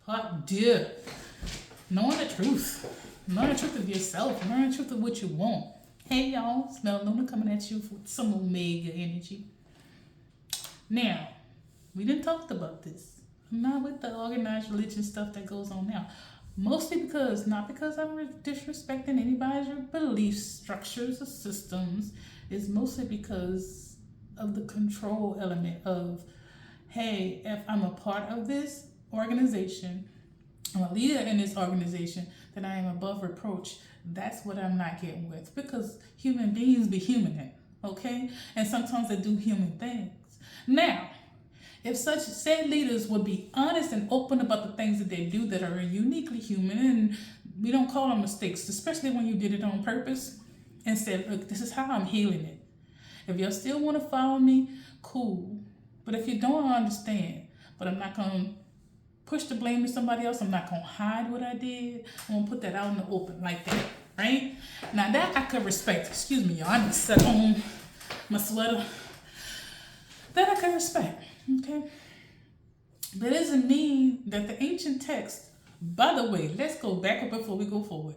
hot dear. Knowing the truth. Knowing the truth of yourself. Knowing the truth of what you want. Hey y'all, it's Luna coming at you with some Omega energy. Now, we didn't talk about this. I'm not with the organized religion stuff that goes on now. Mostly because, not because I'm disrespecting anybody's belief structures or systems. It's mostly because of the control element of, hey, if I'm a part of this organization, I'm a leader in this organization, then I am above reproach. That's what I'm not getting with. Because human beings be human, okay? And sometimes they do human things. Now, if such said leaders would be honest and open about the things that they do that are uniquely human, and we don't call them mistakes, especially when you did it on purpose, and said, look, this is how I'm healing it. If y'all still want to follow me, cool. But if you don't, I understand. But I'm not going to push the blame to somebody else. I'm not going to hide what I did. I'm going to put that out in the open like that, right? Now that I could respect. Excuse me, y'all. I need to set on my sweater. That I can respect, okay? But it doesn't mean that the ancient text, by the way, let's go back up before we go forward.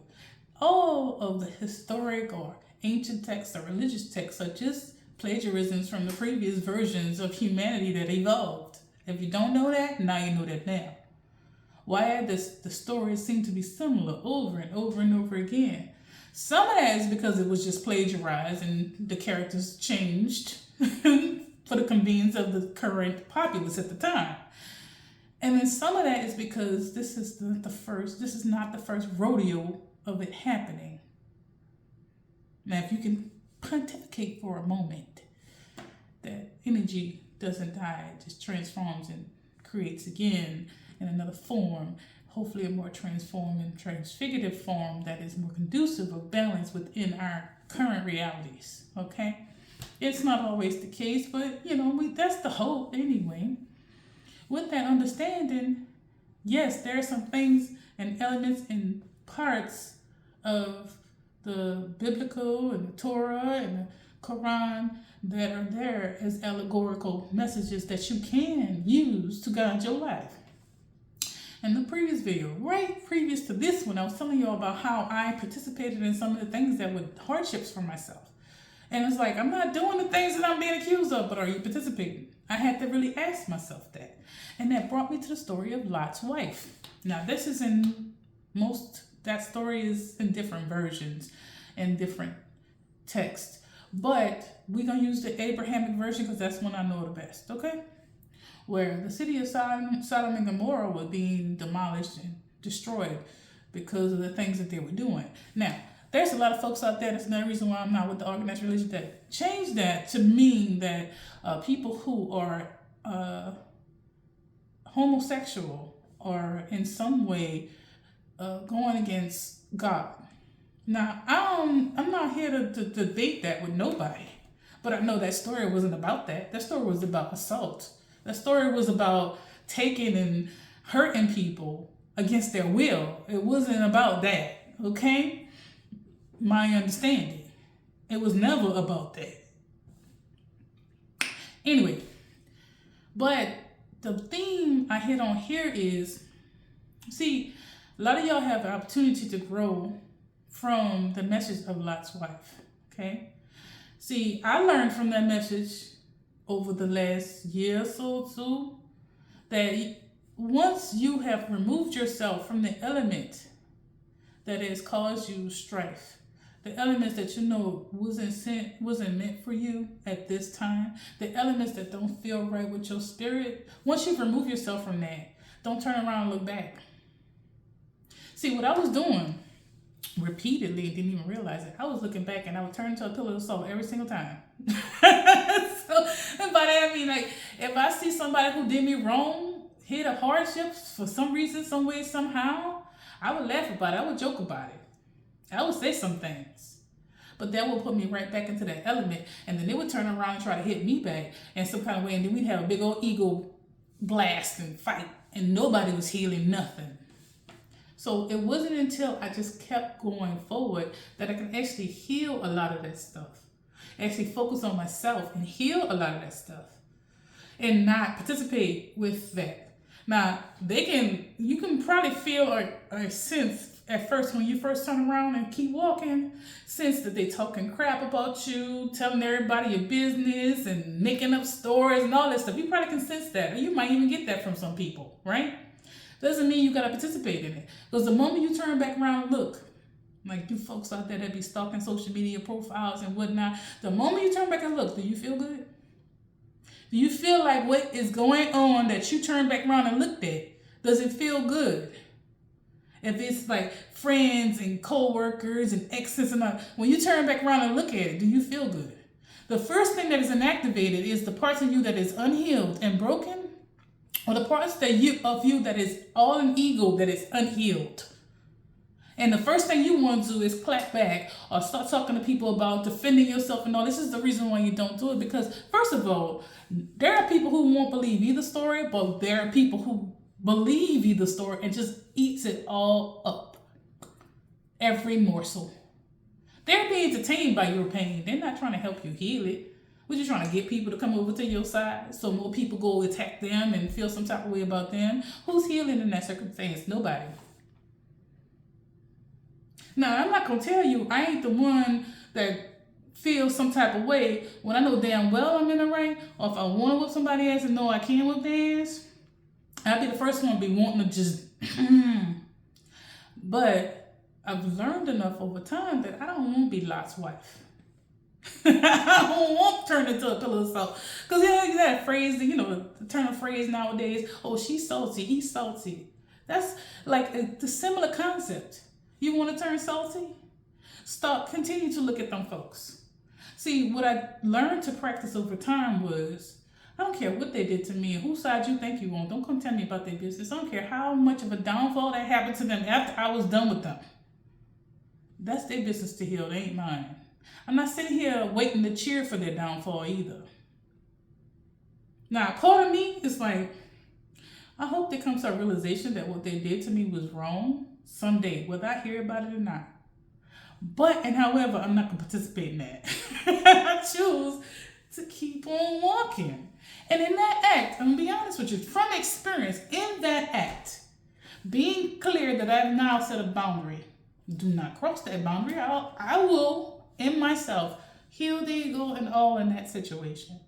All of the historic or ancient texts or religious texts are just plagiarisms from the previous versions of humanity that evolved. If you don't know that, now you know that now. Why the stories seem to be similar over and over and over again? Some of that is because it was just plagiarized and the characters changed for the convenience of the current populace at the time. And then some of that is because this is not the first rodeo of it happening. Now, if you can pontificate for a moment, that energy doesn't die, it just transforms and creates again in another form, hopefully a more transformed and transfigurative form that is more conducive of balance within our current realities, okay? It's not always the case, but that's the hope anyway. With that understanding, yes, there are some things and elements and parts of the biblical and the Torah and the Quran that are there as allegorical messages that you can use to guide your life. In the previous video, right previous to this one, I was telling you all about how I participated in some of the things that were hardships for myself. And it's like, I'm not doing the things that I'm being accused of, but are you participating? I had to really ask myself that. And that brought me to the story of Lot's wife. Now, this is that story is in different versions and different texts. But we're going to use the Abrahamic version because that's one I know the best, okay? Where the city of Sodom and Gomorrah was being demolished and destroyed because of the things that they were doing. Now, there's a lot of folks out there, that's another reason why I'm not with the organized religion, that changed that to mean that people who are homosexual or in some way going against God. Now, I'm not here to debate that with nobody, but I know that story wasn't about that. That story was about assault. That story was about taking and hurting people against their will. It wasn't about that, okay? My understanding. It was never about that. Anyway, but the theme I hit on here is, see, a lot of y'all have the opportunity to grow from the message of Lot's wife, okay? See, I learned from that message over the last year or so too, that once you have removed yourself from the element that has caused you strife, the elements that wasn't meant for you at this time, the elements that don't feel right with your spirit, once you remove yourself from that, don't turn around and look back. See, what I was doing repeatedly, didn't even realize it, I was looking back and I would turn into a pillar of salt every single time. So by that I mean, like, if I see somebody who did me wrong, hit a hardship for some reason, some way, somehow, I would laugh about it. I would joke about it. I would say some things. But that would put me right back into that element. And then they would turn around and try to hit me back in some kind of way. And then we'd have a big old ego blast and fight. And nobody was healing nothing. So it wasn't until I just kept going forward that I could actually heal a lot of that stuff. Actually focus on myself and heal a lot of that stuff. And not participate with that. Now, you can probably feel or sense at first when you first turn around and keep walking, sense that they talking crap about you, telling everybody your business and making up stories and all that stuff. You probably can sense that. Or you might even get that from some people, right? Doesn't mean you got to participate in it. Because the moment you turn back around and look, like you folks out there that be stalking social media profiles and whatnot, the moment you turn back and look, do you feel good? Do you feel like what is going on that you turn back around and looked at, does it feel good? If it's like friends and co-workers and exes and all, when you turn back around and look at it, do you feel good? The first thing that is inactivated is the parts of you that is unhealed and broken, or the parts of you that is all an ego that is unhealed. And the first thing you want to do is clap back or start talking to people about defending yourself and all. This is the reason why you don't do it. Because first of all, there are people who won't believe either story, but there are people who believe either story and just eats it all up. Every morsel. They're being entertained by your pain. They're not trying to help you heal it. We're just trying to get people to come over to your side so more people go attack them and feel some type of way about them. Who's healing in that circumstance? Nobody. Now, I'm not going to tell you I ain't the one that feels some type of way when I know damn well I'm in the right, or if I want to whip somebody ass and know I can whip their ass, I'll be the first one to be wanting to just, but I've learned enough over time that I don't want to be Lot's wife. I don't want to turn into a pillow of salt. Because that phrase, the turn of phrase nowadays, oh, she's salty, he's salty. That's like the similar concept. You want to turn salty? Continue to look at them folks. See, what I learned to practice over time was, I don't care what they did to me and whose side you think you on. Don't come tell me about their business. I don't care how much of a downfall that happened to them after I was done with them. That's their business to heal. They ain't mine. I'm not sitting here waiting to cheer for their downfall either. Now, part of me is like, I hope there comes to a realization that what they did to me was wrong someday, whether I hear about it or not. However, I'm not going to participate in that. I choose to keep on walking. And in that act, I'm going to be honest with you, from experience, in that act, being clear that I've now set a boundary. Do not cross that boundary. I will, in myself, heal the ego and all in that situation.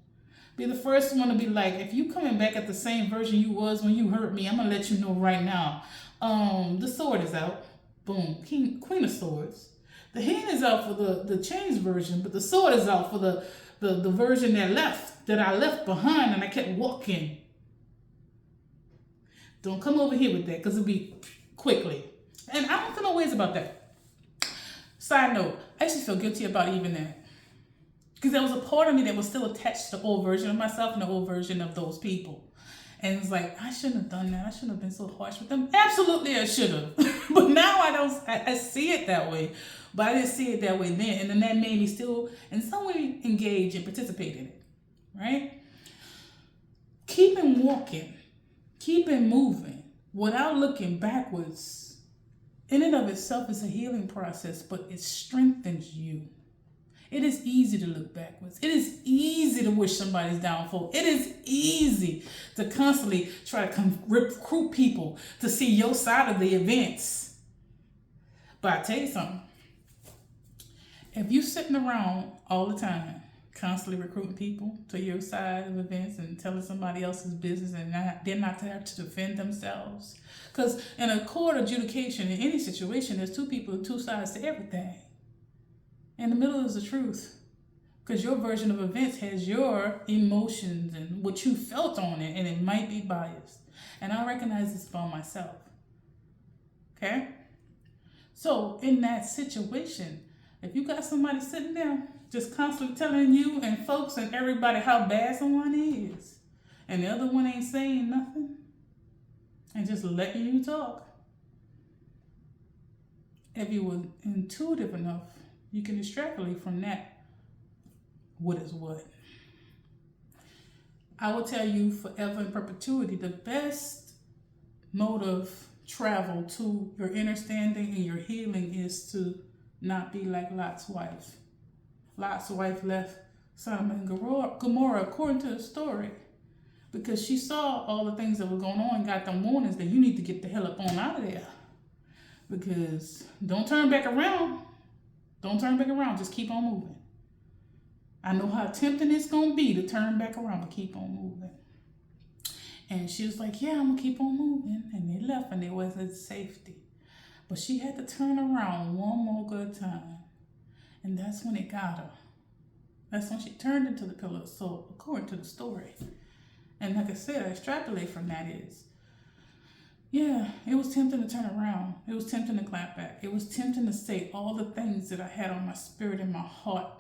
Be the first one to be like, if you coming back at the same version you was when you hurt me, I'm going to let you know right now. The sword is out. Boom. Queen of Swords. The hand is out for the changed version, but the sword is out for the version that I left behind and I kept walking. Don't come over here with that because it'll be quickly. And I don't feel no ways about that. Side note, I actually feel guilty about even that. Because there was a part of me that was still attached to the old version of myself and the old version of those people. And it's like, I shouldn't have done that. I shouldn't have been so harsh with them. Absolutely, I should have. But now I see it that way. But I didn't see it that way then. And then that made me still, in some way, engage and participate in it. Right? Keep on walking. Keep on moving without looking backwards. In and of itself is a healing process, but it strengthens you. It is easy to look backwards. It is easy to wish somebody's downfall. It is easy to constantly try to recruit people to see your side of the events. But I tell you something. If you're sitting around all the time, constantly recruiting people to your side of events and telling somebody else's business and they're not there to defend themselves. Because in a court adjudication, in any situation, there's two people and two sides to everything. In the middle is the truth. Because your version of events has your emotions and what you felt on it, and it might be biased. And I recognize this about myself. Okay? So in that situation, if you got somebody sitting there just constantly telling you and folks and everybody how bad someone is, and the other one ain't saying nothing, and just letting you talk, if you were intuitive enough, you can extrapolate from that what is what. I will tell you forever in perpetuity, the best mode of travel to your understanding and your healing is to not be like Lot's wife. Lot's wife left Sodom and Gomorrah according to the story. because she saw all the things that were going on and got them warnings that you need to get the hell up on out of there. Because don't turn back around. Don't turn back around. Just keep on moving. I know how tempting it's going to be to turn back around, but keep on moving. And she was like, yeah, I'm going to keep on moving. And they left and they wasn't safety. But she had to turn around one more good time. And that's when it got her. That's when she turned into the pillar of salt, according to the story. And like I said, I extrapolate from that is, yeah, it was tempting to turn around. It was tempting to clap back. It was tempting to say all the things that I had on my spirit and my heart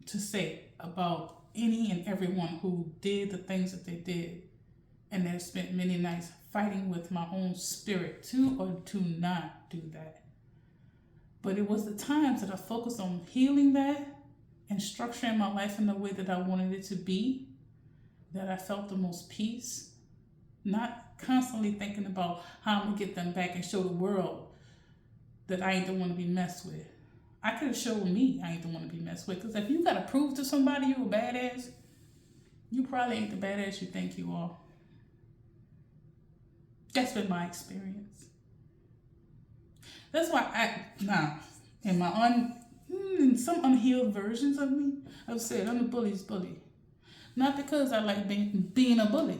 to say about any and everyone who did the things that they did. And I spent many nights fighting with my own spirit to or to not do that. But it was the times that I focused on healing that and structuring my life in the way that I wanted it to be, that I felt the most peace. Not constantly thinking about how I'm going to get them back and show the world that I ain't the one to be messed with. I could have showed me I ain't the one to be messed with. Because if you got to prove to somebody you a badass, you probably ain't the badass you think you are. That's been my experience. That's why in some unhealed versions of me, I've said I'm the bully's bully. Not because I like being a bully,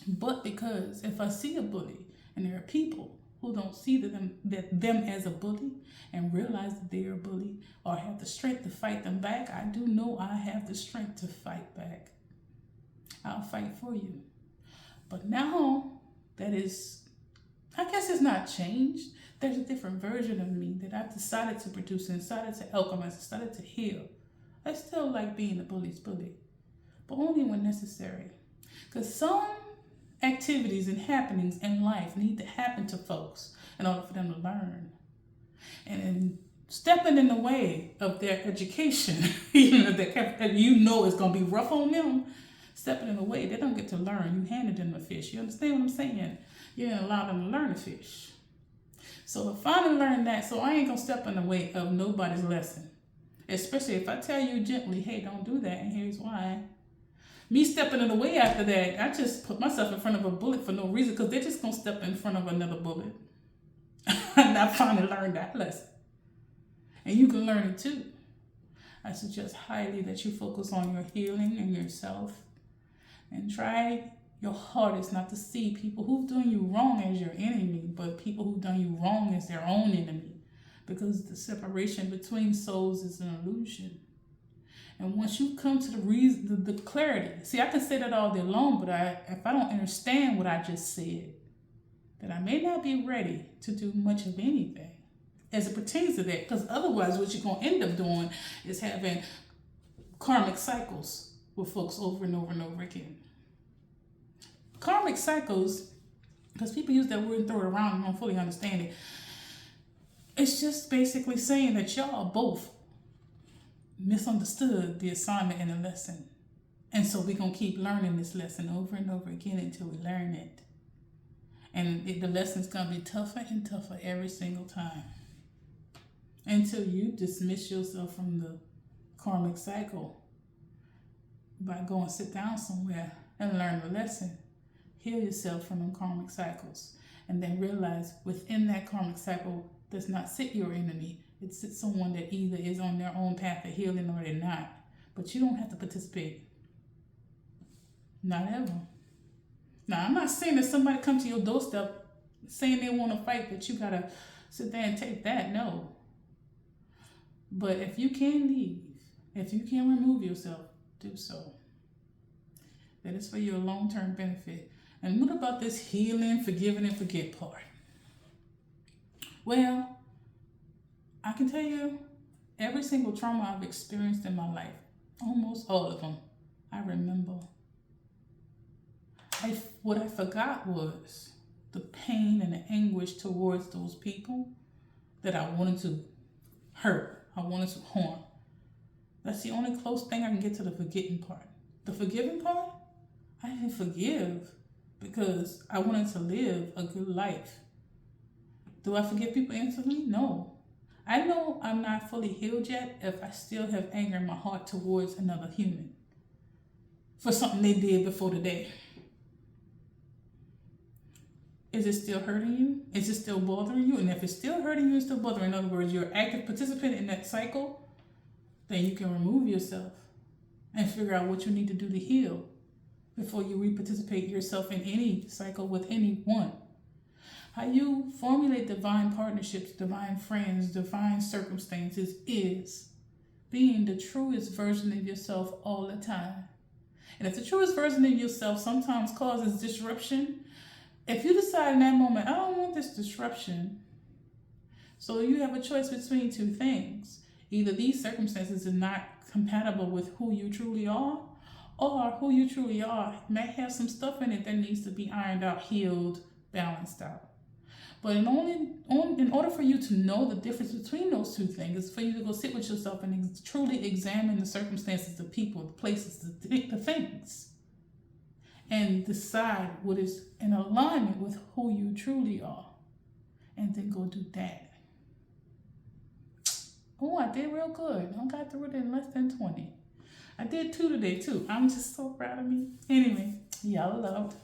but because if I see a bully and there are people who don't see them as a bully and realize that they're a bully or have the strength to fight them back, I do know I have the strength to fight back. I'll fight for you. But now that is, I guess it's not changed. There's a different version of me that I've decided to produce and decided to alchemize, decided to heal. I still like being the bully's bully, but only when necessary. Because some activities and happenings in life need to happen to folks in order for them to learn. And in stepping in the way of their education, even if you know it's going to be rough on them, stepping in the way, they don't get to learn. You handed them a fish. You understand what I'm saying? You didn't allow them to learn to fish. So I finally learned that, so I ain't going to step in the way of nobody's lesson. Especially if I tell you gently, hey, don't do that, and here's why. Me stepping in the way after that, I just put myself in front of a bullet for no reason, because they're just going to step in front of another bullet. And I finally learned that lesson. And you can learn it too. I suggest highly that you focus on your healing and yourself. And try your hardest not to see people who've done you wrong as your enemy, but people who've done you wrong as their own enemy. Because the separation between souls is an illusion. And once you come to the clarity, see, I can say that all day long, but if I don't understand what I just said, then I may not be ready to do much of anything as it pertains to that. Because otherwise, what you're going to end up doing is having karmic cycles with folks over and over and over again. Karmic cycles, because people use that word and throw it around and don't fully understand it, it's just basically saying that y'all both misunderstood the assignment and the lesson. And so we're going to keep learning this lesson over and over again until we learn it. And the lesson's going to be tougher and tougher every single time. Until you dismiss yourself from the karmic cycle by going sit down somewhere and learn the lesson. Heal yourself from them karmic cycles. And then realize within that karmic cycle does not sit your enemy. It sits someone that either is on their own path of healing or they're not. But you don't have to participate. Not ever. Now, I'm not saying that somebody come to your doorstep saying they want to fight, that you got to sit there and take that. No. But if you can leave, if you can remove yourself, do so. That is for your long-term benefit. And what about this healing, forgiving, and forget part? Well, I can tell you, every single trauma I've experienced in my life, almost all of them, I remember. What I forgot was the pain and the anguish towards those people that I wanted to hurt, I wanted to harm. That's the only close thing I can get to the forgetting part. The forgiving part, I didn't forgive because I wanted to live a good life. Do I forgive people instantly? No. I know I'm not fully healed yet if I still have anger in my heart towards another human. for something they did before today. Is it still hurting you? Is it still bothering you? And if it's still hurting you and still bothering, in other words, you're an active participant in that cycle, then you can remove yourself and figure out what you need to do to heal before you re-participate yourself in any cycle with anyone. How you formulate divine partnerships, divine friends, divine circumstances is being the truest version of yourself all the time. And if the truest version of yourself sometimes causes disruption, if you decide in that moment, I don't want this disruption, so you have a choice between two things. Either these circumstances are not compatible with who you truly are, or who you truly are may have some stuff in it that needs to be ironed out, healed, balanced out. But in order for you to know the difference between those two things, is for you to go sit with yourself and truly examine the circumstances, the people, the places, the things, and decide what is in alignment with who you truly are, and then go do that. Oh, I did real good. I got through it in less than 20. I did 2 today too. I'm just so proud of me. Anyway, y'all loved.